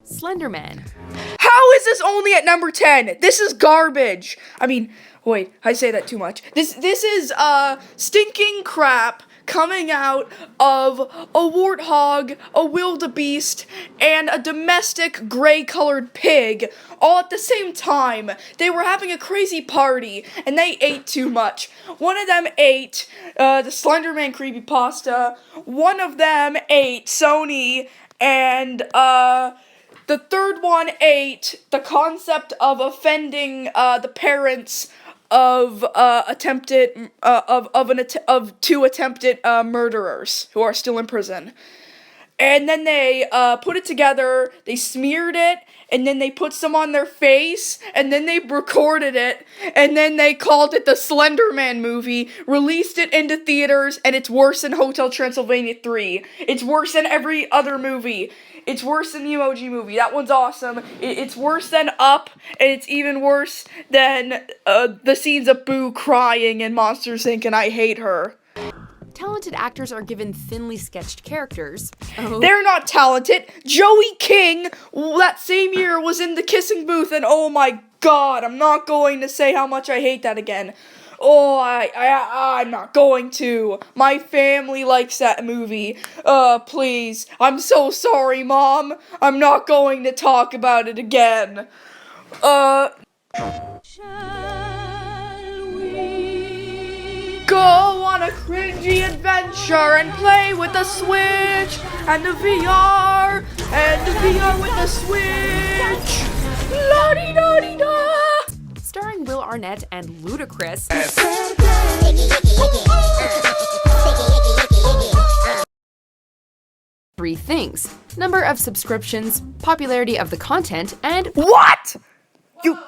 Slenderman. How is this only at number 10? This is garbage. I mean, wait, I say that too much. This is stinking crap coming out of a warthog, a wildebeest, and a domestic gray-colored pig all at the same time. They were having a crazy party, and they ate too much. One of them ate the Slenderman creepypasta. One of them ate Sony, and the third one ate the concept of offending the parents of two attempted murderers who are still in prison. And then they put it together, they smeared it, and then they put some on their face, and then they recorded it, and then they called it the Slenderman movie, released it into theaters, and it's worse than Hotel Transylvania 3. It's worse than every other movie. It's worse than the Emoji Movie. That one's awesome. It's worse than Up, and it's even worse than the scenes of Boo crying in Monsters, Inc., and I hate her. Talented actors are given thinly sketched characters. They're not talented. Joey King, that same year, was in the Kissing Booth, and oh my god, I'm not going to say how much I hate that again. Oh, I'm not going to. My family likes that movie. Please. I'm so sorry, Mom. I'm not going to talk about it again. Go on a cringy adventure and play with the Switch and the VR with the Switch. La-di-da-di-da. Starring Will Arnett and Ludacris. Three things: number of subscriptions, popularity of the content, and What? You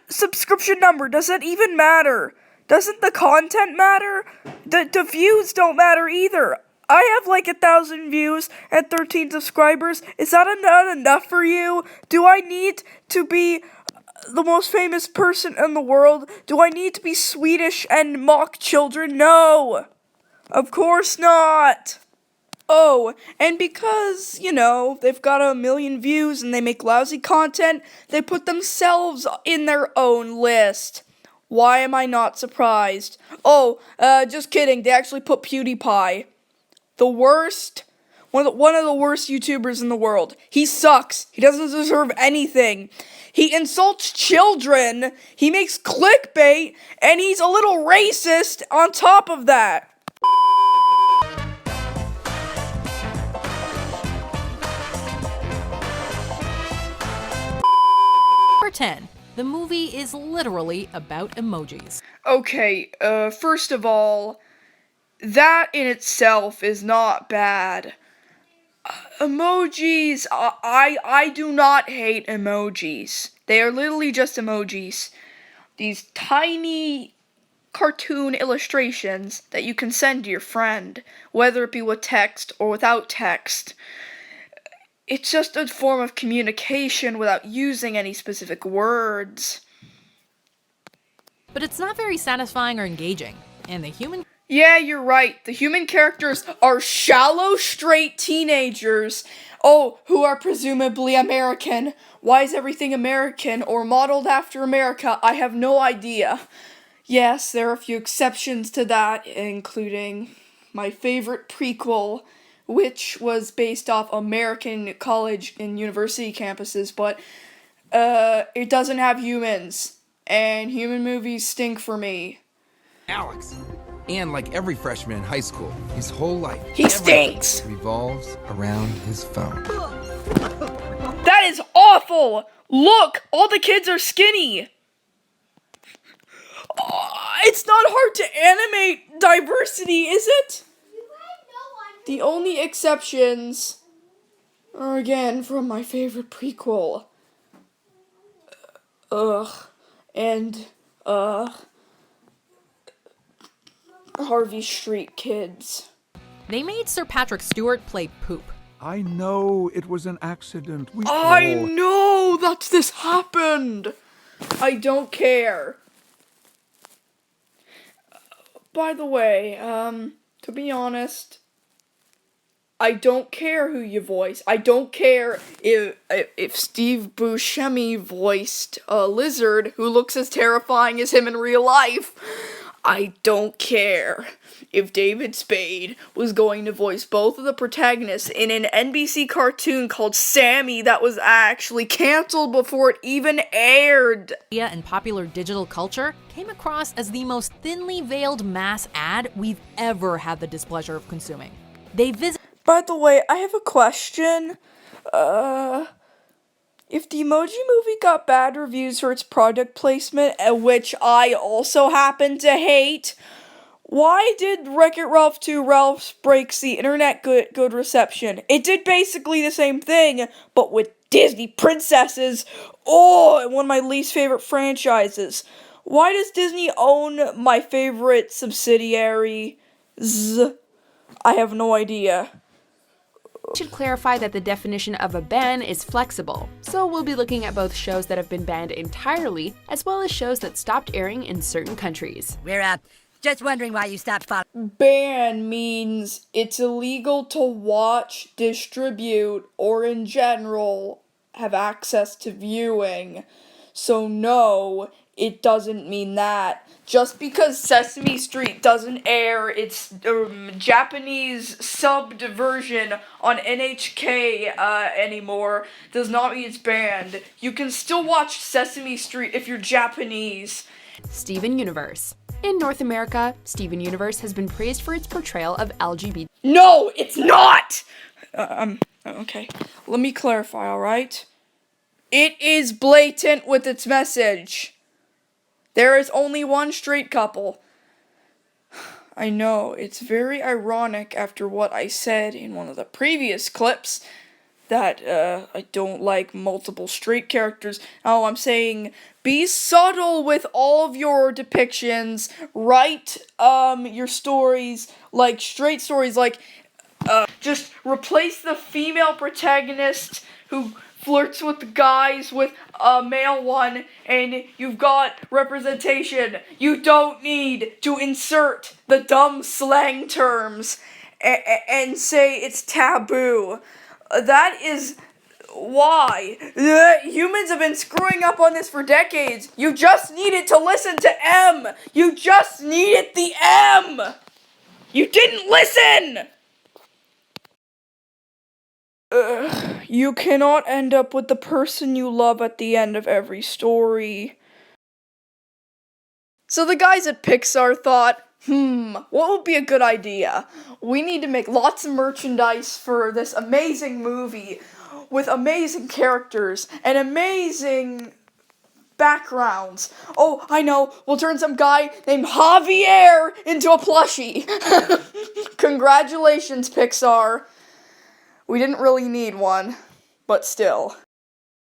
subscription number, does that even matter? Doesn't the content matter? The views don't matter either. I have like 1,000 views and 13 subscribers. Is that not enough for you? Do I need to be the most famous person in the world? Do I need to be Swedish and mock children? No. Of course not. Oh, and because, they've got 1 million views and they make lousy content, they put themselves in their own list. Why am I not surprised? Oh, just kidding, they actually put PewDiePie. The worst, one of the worst YouTubers in the world. He sucks. He doesn't deserve anything. He insults children, he makes clickbait, and he's a little racist on top of that. Number 10. The movie is literally about emojis. Okay, first of all, that in itself is not bad. Emojis, I do not hate emojis. They are literally just emojis. These tiny cartoon illustrations that you can send to your friend, whether it be with text or without text. It's just a form of communication without using any specific words. But it's not very satisfying or engaging. And the human Yeah, you're right. The human characters are shallow, straight teenagers. Oh, who are presumably American. Why is everything American or modeled after America? I have no idea. Yes, there are a few exceptions to that, including my favorite prequel, which was based off American college and university campuses, but it doesn't have humans, and human movies stink for me. Alex. And like every freshman in high school, his whole life He stinks! revolves around his phone. That is awful! Look, all the kids are skinny! It's not hard to animate diversity, is it? The only exceptions are again from my favorite prequel. And Harvey Street Kids. They made Sir Patrick Stewart play poop. I know it was an accident. I know that this happened! I don't care. By the way, to be honest, I don't care who you voice. I don't care if Steve Buscemi voiced a lizard who looks as terrifying as him in real life. I don't care if David Spade was going to voice both of the protagonists in an NBC cartoon called Sammy that was actually canceled before it even aired. Media and popular digital culture came across as the most thinly veiled mass ad we've ever had the displeasure of consuming. They visit. By the way, I have a question. If the Emoji Movie got bad reviews for its product placement, which I also happen to hate, why did Wreck-It Ralph 2 Ralph's Breaks the Internet good reception? It did basically the same thing, but with Disney princesses. Oh, one of my least favorite franchises. Why does Disney own my favorite subsidiary? I have no idea. Should clarify that the definition of a ban is flexible, so we'll be looking at both shows that have been banned entirely, as well as shows that stopped airing in certain countries. We're just wondering why you stopped following. Ban means it's illegal to watch, distribute, or in general have access to viewing. So no, it doesn't mean that. Just because Sesame Street doesn't air its Japanese subbed version on NHK anymore does not mean it's banned. You can still watch Sesame Street if you're Japanese. Steven Universe. In North America, Steven Universe has been praised for its portrayal of LGBT. No, it's not! Okay. Let me clarify, alright? It is blatant with its message. There is only one straight couple. I know, it's very ironic after what I said in one of the previous clips that I don't like multiple straight characters. Oh, I'm saying be subtle with all of your depictions. Write your stories like straight stories, like just replace the female protagonist who flirts with the guys with a male one, and you've got representation. You don't need to insert the dumb slang terms and say it's taboo. That is why humans have been screwing up on this for decades. You just needed to listen to M. You just needed the M. You didn't listen. You cannot end up with the person you love at the end of every story. So the guys at Pixar thought, what would be a good idea? We need to make lots of merchandise for this amazing movie with amazing characters and amazing backgrounds. Oh, I know, we'll turn some guy named Javier into a plushie. Congratulations, Pixar. We didn't really need one, but still.